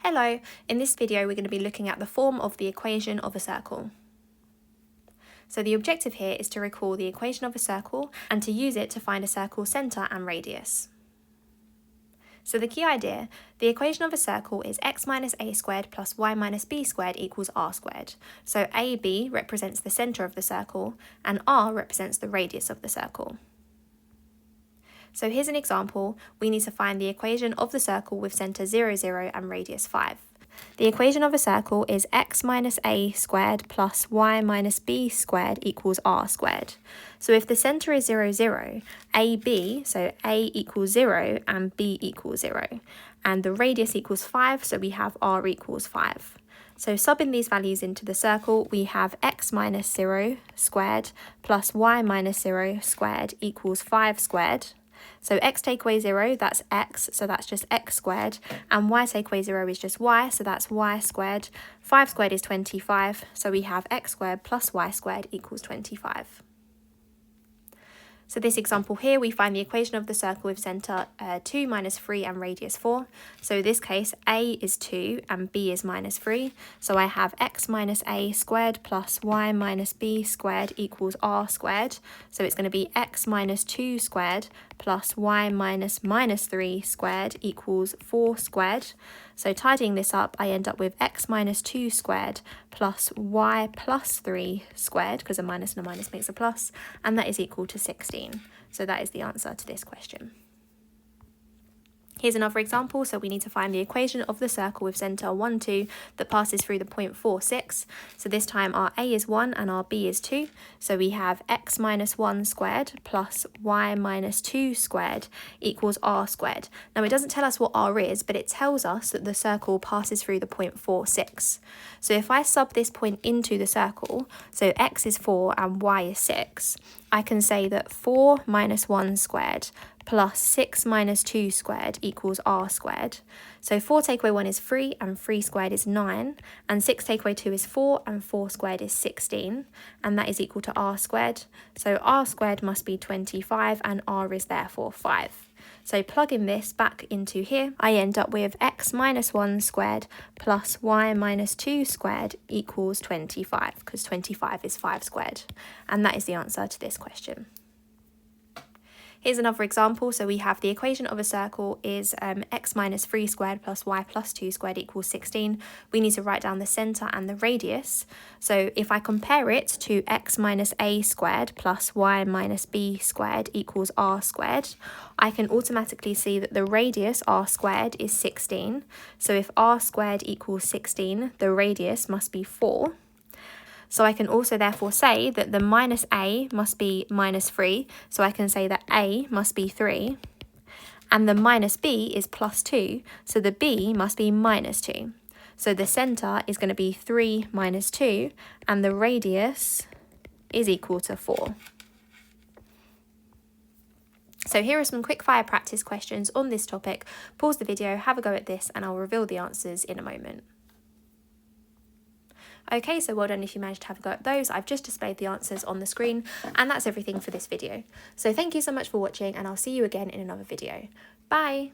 Hello, in this video we're going to be looking at the form of the equation of a circle. So the objective here is to recall the equation of a circle and to use it to find a circle's centre and radius. So the key idea, the equation of a circle is x minus a squared plus y minus b squared equals r squared. So AB represents the centre of the circle and r represents the radius of the circle. So here's an example. We need to find the equation of the circle with centre 0, 0 and radius 5. The equation of a circle is x minus a squared plus y minus b squared equals r squared. So if the centre is 0, 0, AB, so a equals 0 and b equals 0. And the radius equals 5, so we have r equals 5. So subbing these values into the circle, we have x minus 0 squared plus y minus 0 squared equals 5 squared. So x take away 0, that's x, so that's just x squared, and y take away 0 is just y, so that's y squared. 5 squared is 25, so we have x squared plus y squared equals 25. So this example here, we find the equation of the circle with centre 2 minus 3 and radius 4. So in this case, a is 2 and b is minus 3. So I have x minus a squared plus y minus b squared equals r squared. So it's going to be x minus 2 squared plus y minus 3 squared equals 4 squared. So tidying this up, I end up with x minus 2 squared plus y plus 3 squared, because a minus and a minus makes a plus, and that is equal to 16. So that is the answer to this question. Here's another example. So we need to find the equation of the circle with centre 1, 2 that passes through the point 4, 6. So this time our a is 1 and our b is 2. So we have x minus 1 squared plus y minus 2 squared equals r squared. Now it doesn't tell us what r is, but it tells us that the circle passes through the point 4, 6. So if I sub this point into the circle, so x is 4 and y is 6, I can say that 4 minus 1 squared plus 6 minus 2 squared equals r squared. So 4 take away 1 is 3 and 3 squared is 9, and 6 take away 2 is 4 and 4 squared is 16, and that is equal to r squared. So r squared must be 25 and r is therefore 5. So plugging this back into here, I end up with x minus 1 squared plus y minus 2 squared equals 25, because 25 is 5 squared. And that is the answer to this question. Here's another example. So we have the equation of a circle is x minus 3 squared plus y plus 2 squared equals 16. We need to write down the centre and the radius. So if I compare it to x minus a squared plus y minus b squared equals r squared, I can automatically see that the radius r squared is 16. So if r squared equals 16, the radius must be 4. So I can also therefore say that the minus a must be minus 3. So I can say that a must be 3. And the minus b is plus 2. So the b must be minus 2. So the centre is going to be 3 minus 2. And the radius is equal to 4. So here are some quick fire practice questions on this topic. Pause the video, have a go at this, and I'll reveal the answers in a moment. Okay, so well done if you managed to have a go at those. I've just displayed the answers on the screen, and that's everything for this video. So thank you so much for watching, and I'll see you again in another video. Bye!